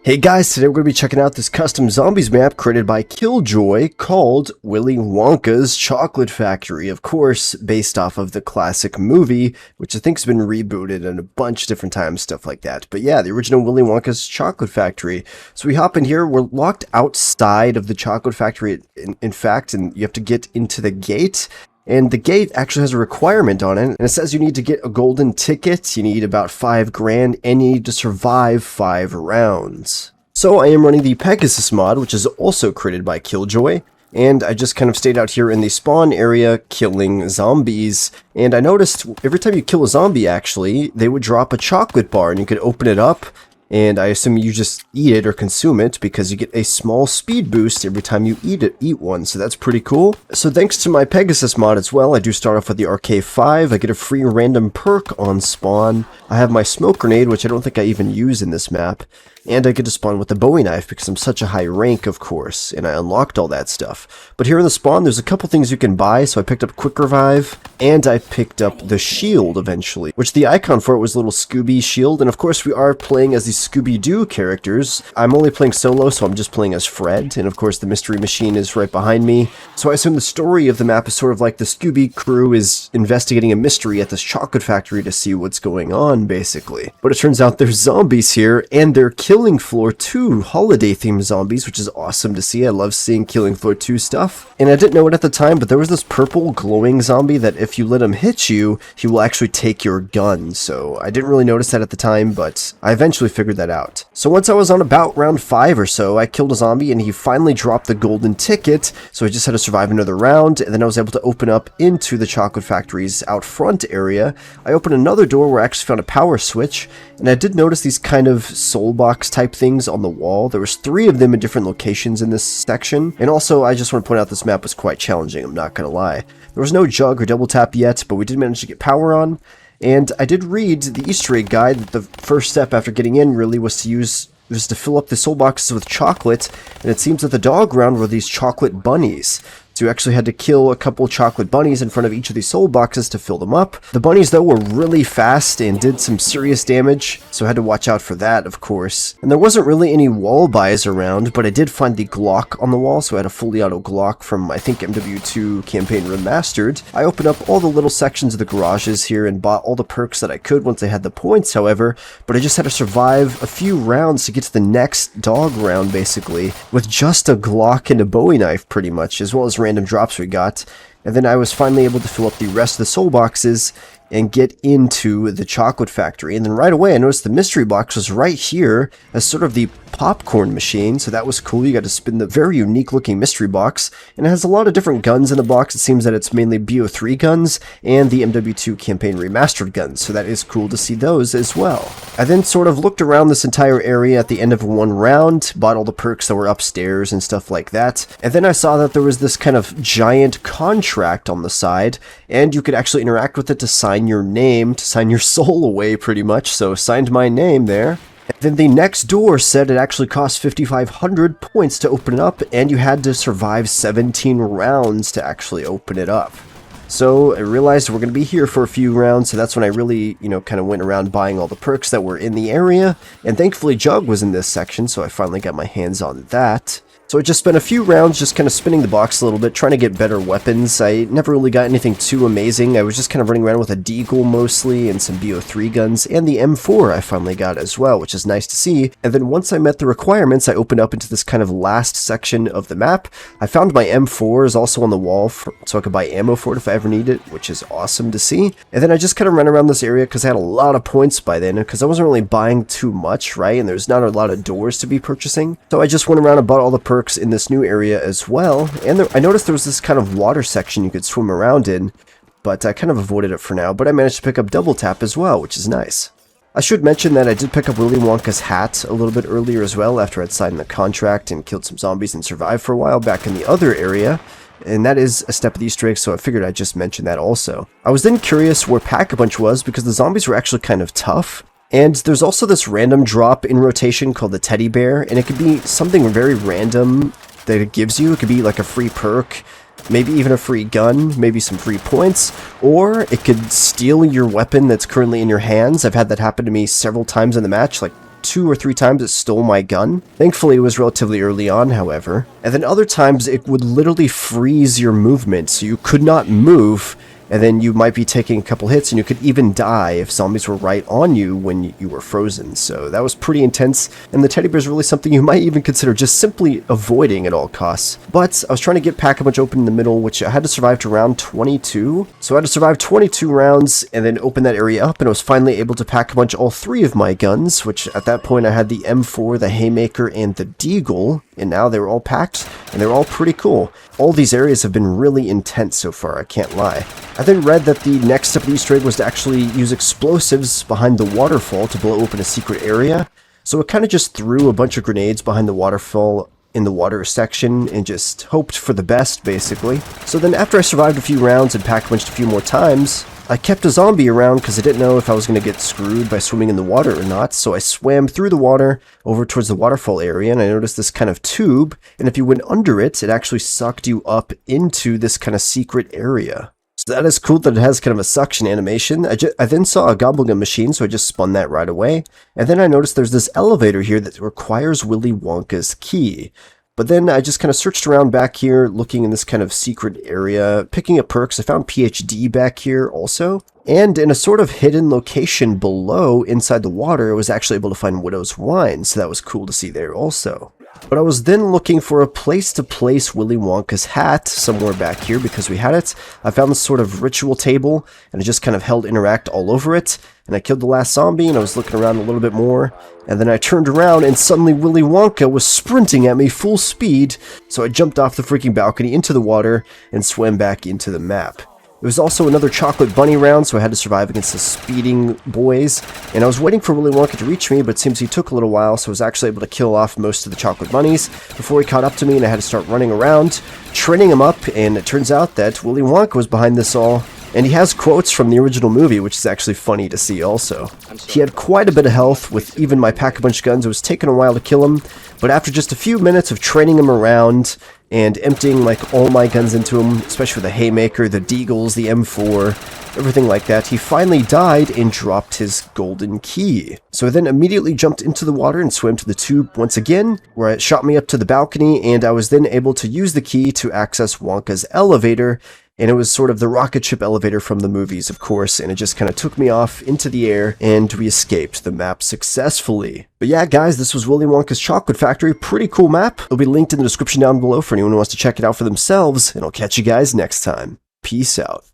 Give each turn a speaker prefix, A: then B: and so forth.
A: Hey guys, today we're going to be checking out this custom zombies map created by Killjoy called Willy Wonka's Chocolate Factory, of course, based off of the classic movie, which I think has been rebooted in a bunch of different times, stuff like that. But yeah, the original Willy Wonka's Chocolate Factory. So we hop in here, we're locked outside of the Chocolate Factory, in fact, and you have to get into the gate. And the gate actually has a requirement on it, and it says you need to get a golden ticket, you need about 5 grand, and you need to survive 5 rounds. So I am running the Pegasus mod, which is also created by Killjoy, and I just kind of stayed out here in the spawn area killing zombies, and I noticed every time you kill a zombie actually, they would drop a chocolate bar, and you could open it up, and I assume you just eat it or consume it because you get a small speed boost every time you eat one, so that's pretty cool. So thanks to my Pegasus mod as well, I do start off with the RK5, I get a free random perk on spawn, I have my smoke grenade, which I don't think I even use in this map, and I get to spawn with the Bowie knife because I'm such a high rank, of course, and I unlocked all that stuff. But here in the spawn, there's a couple things you can buy, so I picked up Quick Revive, and I picked up the shield eventually, which the icon for it was a little Scooby shield, and of course we are playing as the Scooby-Doo characters. I'm only playing solo, so I'm just playing as Fred, and of course the mystery machine is right behind me. So I assume the story of the map is sort of like the Scooby crew is investigating a mystery at this chocolate factory to see what's going on, basically. But it turns out there's zombies here, and they're Killing Floor 2 holiday-themed zombies, which is awesome to see. I love seeing Killing Floor 2 stuff. And I didn't know it at the time, but there was this purple glowing zombie that if you let him hit you, he will actually take your gun. So I didn't really notice that at the time, but I eventually figured that out. So once I was on about round 5 or so, I killed a zombie and he finally dropped the golden ticket, so I just had to survive another round, and then I was able to open up into the chocolate factory's out front area. I opened another door where I actually found a power switch, and I did notice these kind of soul box type things on the wall. There was 3 of them in different locations in this section, and also I just want to point out this map was quite challenging, I'm not gonna lie. There was no jug or double tap yet, but we did manage to get power on. And I did read the Easter egg guide that the first step after getting in really was to fill up the soul boxes with chocolate, and it seems that the dog round were these chocolate bunnies. So you actually had to kill a couple chocolate bunnies in front of each of these soul boxes to fill them up. The bunnies, though, were really fast and did some serious damage, so I had to watch out for that, of course. And there wasn't really any wall buys around, but I did find the Glock on the wall, so I had a fully auto Glock from, I think, MW2 Campaign Remastered. I opened up all the little sections of the garages here and bought all the perks that I could once I had the points, however, but I just had to survive a few rounds to get to the next dog round, basically, with just a Glock and a Bowie knife, pretty much, as well as random drops we got, and then I was finally able to fill up the rest of the soul boxes and get into the chocolate factory. And then right away I noticed the mystery box was right here as sort of the popcorn machine, so that was cool. You got to spin the very unique looking mystery box, and it has a lot of different guns in the box. It seems that it's mainly BO3 guns and the MW2 Campaign Remastered guns, so that is cool to see those as well. I then sort of looked around this entire area at the end of one round, bought all the perks that were upstairs and stuff like that, and then I saw that there was this kind of giant contract on the side, and you could actually interact with it to sign your name, to sign your soul away pretty much, so signed my name there. And then the next door said it actually cost 5,500 points to open it up, and you had to survive 17 rounds to actually open it up. So I realized we're going to be here for a few rounds, so that's when I really, kind of went around buying all the perks that were in the area, and thankfully Jug was in this section, so I finally got my hands on that. So I just spent a few rounds just kind of spinning the box a little bit, trying to get better weapons. I never really got anything too amazing. I was just kind of running around with a deagle mostly and some BO3 guns, and the M4 I finally got as well, which is nice to see. And then once I met the requirements, I opened up into this kind of last section of the map. I found my M4 is also on the wall, so I could buy ammo for it if I ever need it, which is awesome to see. And then I just kind of ran around this area because I had a lot of points by then, because I wasn't really buying too much, right? And there's not a lot of doors to be purchasing. So I just went around and bought all the perks in this new area as well, and I noticed there was this kind of water section you could swim around in, but I kind of avoided it for now, but I managed to pick up double tap as well, which is nice. I should mention that I did pick up Willy Wonka's hat a little bit earlier as well after I'd signed the contract and killed some zombies and survived for a while back in the other area, and that is a step of the Easter egg, so I figured I'd just mention that also. I was then curious where Pack-a-Punch was because the zombies were actually kind of tough. And there's also this random drop in rotation called the teddy bear, and it could be something very random that it gives you. It could be like a free perk, maybe even a free gun, maybe some free points, or it could steal your weapon that's currently in your hands. I've had that happen to me several times in the match, like 2 or 3 times it stole my gun. Thankfully, it was relatively early on, however. And then other times it would literally freeze your movement, so you could not move, and then you might be taking a couple hits, and you could even die if zombies were right on you when you were frozen. So that was pretty intense, and the teddy bear is really something you might even consider just simply avoiding at all costs. But I was trying to get Pack-a-Punch open in the middle, which I had to survive to round 22. So I had to survive 22 rounds, and then open that area up, and I was finally able to Pack-a-Punch all 3 of my guns, which at that point I had the M4, the Haymaker, and the Deagle, and now they were all packed, and they're all pretty cool. All these areas have been really intense so far, I can't lie. I then read that the next step of the Easter egg was to actually use explosives behind the waterfall to blow open a secret area. So it kind of just threw a bunch of grenades behind the waterfall in the water section and just hoped for the best, basically. So then after I survived a few rounds and Pack-a-Punched a few more times, I kept a zombie around because I didn't know if I was going to get screwed by swimming in the water or not, so I swam through the water over towards the waterfall area, and I noticed this kind of tube, and if you went under it, it actually sucked you up into this kind of secret area. So that is cool that it has kind of a suction animation. I then saw a gobblegum machine, so I just spun that right away, and then I noticed there's this elevator here that requires Willy Wonka's key. But then I just kind of searched around back here, looking in this kind of secret area, picking up perks. I found PhD back here also. And in a sort of hidden location below, inside the water, I was actually able to find Widow's Wine, so that was cool to see there also. But I was then looking for a place to place Willy Wonka's hat somewhere back here because we had it. I found this sort of ritual table, and I just kind of held interact all over it. And I killed the last zombie, and I was looking around a little bit more. And then I turned around, and suddenly Willy Wonka was sprinting at me full speed. So I jumped off the freaking balcony into the water and swam back into the map. It was also another chocolate bunny round, so I had to survive against the speeding boys. And I was waiting for Willy Wonka to reach me, but it seems he took a little while, so I was actually able to kill off most of the chocolate bunnies before he caught up to me, and I had to start running around, training him up, and it turns out that Willy Wonka was behind this all. And he has quotes from the original movie, which is actually funny to see also. He had quite a bit of health with even my Pack-a-Punch guns. It was taking a while to kill him, but after just a few minutes of training him around and emptying like all my guns into him, especially the Haymaker, the Deagles, the M4, everything like that, he finally died and dropped his golden key. So I then immediately jumped into the water and swam to the tube once again, where it shot me up to the balcony, and I was then able to use the key to access Wonka's elevator. And it was sort of the rocket ship elevator from the movies, of course, and it just kind of took me off into the air, and we escaped the map successfully. But yeah, guys, this was Willy Wonka's Chocolate Factory. Pretty cool map. It'll be linked in the description down below for anyone who wants to check it out for themselves, and I'll catch you guys next time. Peace out.